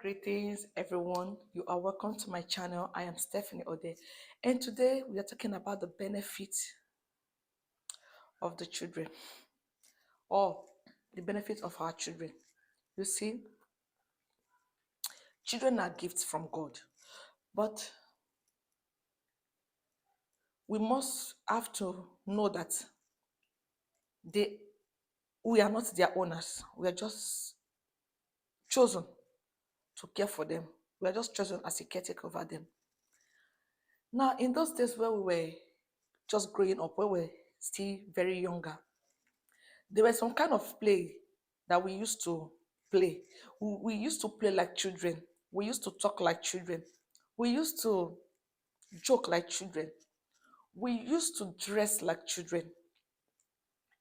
Greetings, everyone. You are welcome to my channel. I am Stephanie Ode, and today we are talking about the benefits of the children or the benefits of our children. You see, children are gifts from God, but we must have to know that they we are not their owners. We are just chosen to care for them. We are just chosen as a caretaker over them. Now, in those days where we were just growing up, where we were still very younger, there was some kind of play that we used to play. We used to play like children. We used to talk like children. We used to joke like children. We used to dress like children.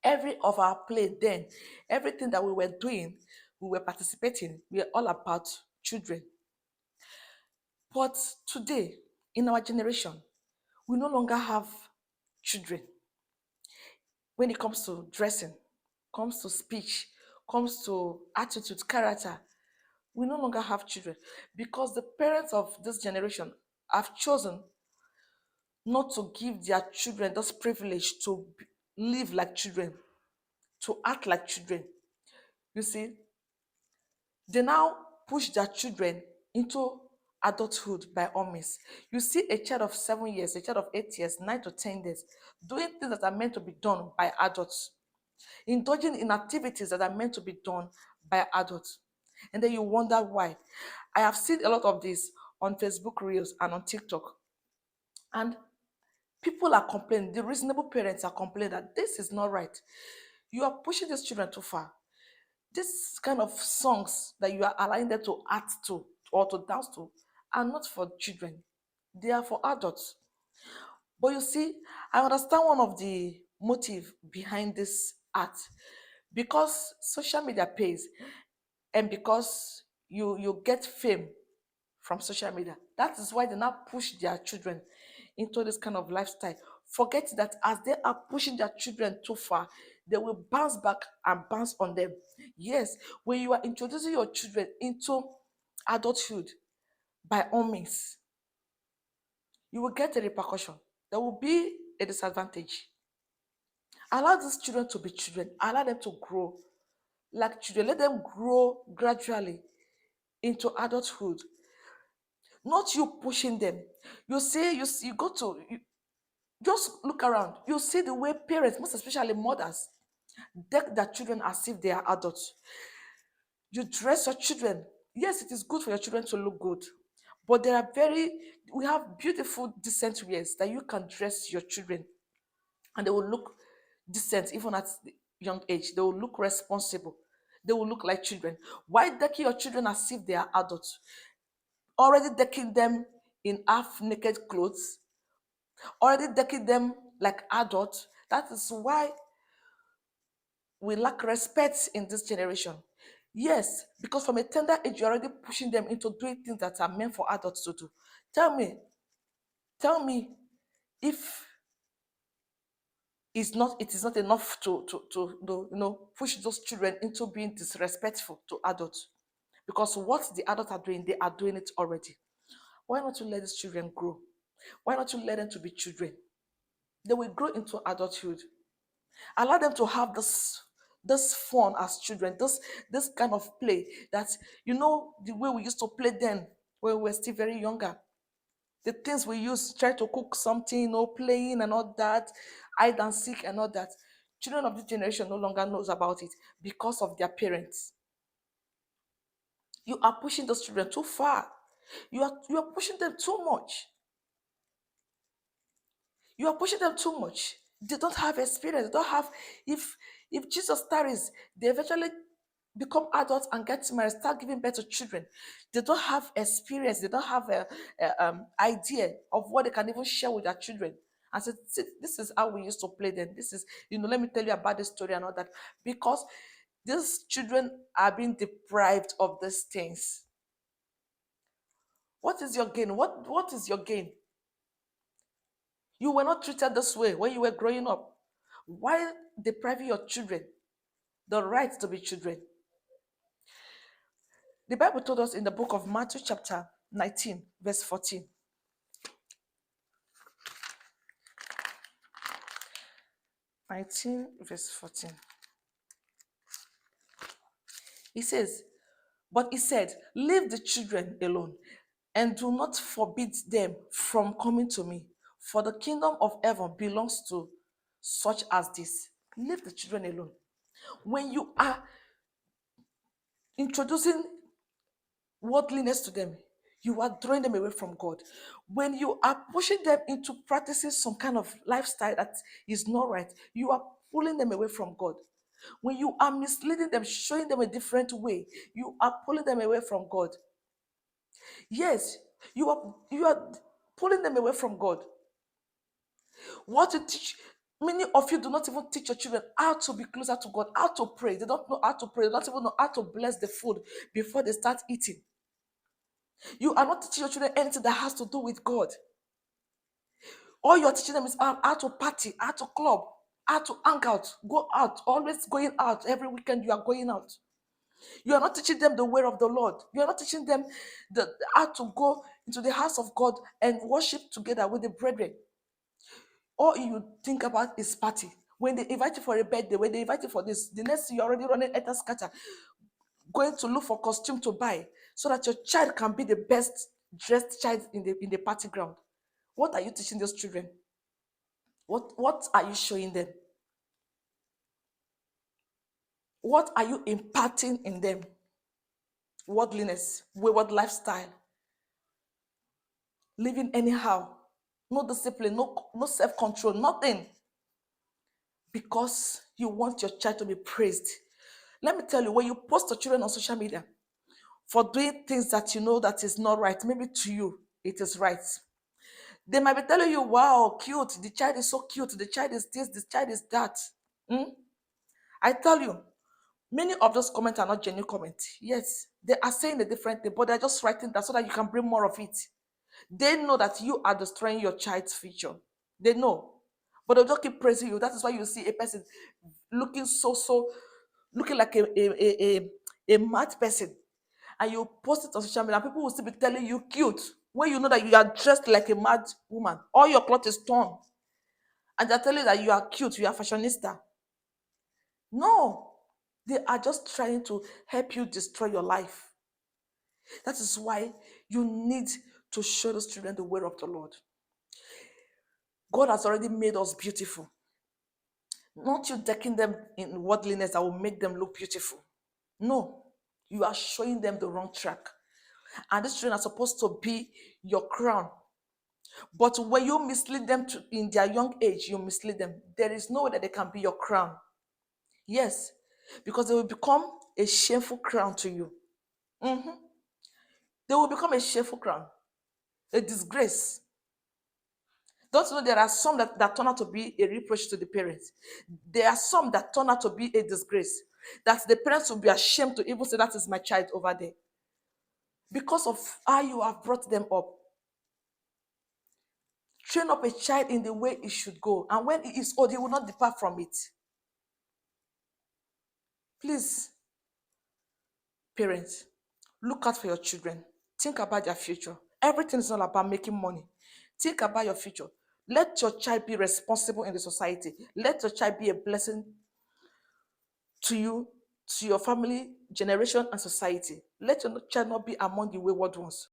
Every of our play then, everything that we were doing, we were participating, we were all about children. But today, in our generation, we no longer have children when it comes to dressing, comes to speech, comes to attitude, character. We no longer have children because the parents of this generation have chosen not to give their children this privilege to live like children, to act like children. You see, they now push their children into adulthood by all means. You see a child of 7 years, a child of 8 years, 9 to 10 years, doing things that are meant to be done by adults, indulging in activities that are meant to be done by adults. And then you wonder why. I have seen a lot of this on Facebook Reels and on TikTok. And people are complaining, the reasonable parents are complaining that this is not right. You are pushing these children too far. This kind of songs that you are allowing them to act to or to dance to are not for children, they are for adults. But you see, I understand one of the motive behind this art because social media pays and because you get fame from social media. That is why they now push their children into this kind of lifestyle. Forget that as they are pushing their children too far, they will bounce back and bounce on them. Yes, when you are introducing your children into adulthood, by all means, you will get a repercussion. There will be a disadvantage. Allow these children to be children. Allow them to grow like children. Let them grow gradually into adulthood. Not you pushing them. You go to just look around. You see the way parents, most especially mothers, deck their children as if they are adults. You dress your children. Yes, it is good for your children to look good, but we have beautiful, decent ways that you can dress your children and they will look decent even at the young age. They will look responsible. They will look like children. Why decking your children as if they are adults? Already decking them in half naked clothes, already decking them like adults. That is why we lack respect in this generation. Yes, because from a tender age, you're already pushing them into doing things that are meant for adults to do. Tell me, tell me if it is not enough to push those children into being disrespectful to adults. Because what the adults are doing, they are doing it already. Why not you let these children grow? Why not you let them to be children? They will grow into adulthood. Allow them to have this fun as children, this kind of play that the way we used to play then when we were still very younger. The things we used, try to cook something, playing and all that, hide and seek and all that. Children of this generation no longer knows about it because of their parents. You are pushing those children too far. You are pushing them too much. You are pushing them too much. They don't have experience. They don't have. If Jesus tarries, they eventually become adults and get married, start giving birth to children. They don't have experience. They don't have a idea of what they can even share with their children. And so "See, this is how we used to play then. This is, let me tell you about the story and all that." Because these children are being deprived of these things. What is your gain? What is your gain? You were not treated this way when you were growing up. Why depriving your children the right to be children? The Bible told us in the book of Matthew chapter 19, verse 14. 19, verse 14. He says, but he said, leave the children alone and do not forbid them from coming to me, for the kingdom of heaven belongs to such as this. Leave the children alone. When you are introducing worldliness to them, you are drawing them away from God. When you are pushing them into practicing some kind of lifestyle that is not right, you are pulling them away from God. When you are misleading them, showing them a different way, you are pulling them away from God. Yes, you are pulling them away from God. What you teach, many of you do not even teach your children how to be closer to God, how to pray. They don't know how to pray, they don't even know how to bless the food before they start eating. You are not teaching your children anything that has to do with God. All you're teaching them is how to party, how to club, how to hang out, go out, always going out. Every weekend you are going out. You are not teaching them the way of the Lord. You are not teaching them how to go into the house of God and worship together with the brethren. All you think about is party. When they invite you for a birthday, when they invite you for this, the next thing you're already running at a scatter, going to look for costume to buy so that your child can be the best dressed child in the party ground. What are you teaching those children? What are you showing them? What are you imparting in them? Worldliness, wayward lifestyle, living anyhow, no discipline, no self-control, nothing. Because you want your child to be praised. Let me tell you, when you post your children on social media for doing things that you know that is not right, maybe to you, it is right. They might be telling you, wow, cute, the child is so cute, the child is this, the child is that. I tell you, many of those comments are not genuine comments. Yes, they are saying a different thing, but they're just writing that so that you can bring more of it. They know that you are destroying your child's future. They know. But they'll just keep praising you. That is why you see a person looking looking like a mad person. And you post it on social media, and people will still be telling you cute. When you know that you are dressed like a mad woman, all your clothes is torn. And they're telling you that you are cute, you are fashionista. No, they are just trying to help you destroy your life. That is why you need to show those children the way of the Lord. God has already made us beautiful. Not you decking them in worldliness that will make them look beautiful. No, you are showing them the wrong track. And these children are supposed to be your crown. But when you mislead them in their young age, you mislead them. There is no way that they can be your crown. Yes, because they will become a shameful crown to you. Mhm. They will become a shameful crown, a disgrace. Don't you know there are some that turn out to be a reproach to the parents? There are some that turn out to be a disgrace. That the parents will be ashamed to even say, that is my child over there. Because of how you have brought them up. Train up a child in the way it should go. And when he is old, he will not depart from it. Please, parents, look out for your children. Think about their future. Everything is not about making money. Think about your future. Let your child be responsible in the society. Let your child be a blessing to you, to your family, generation, and society. Let your child not be among the wayward ones.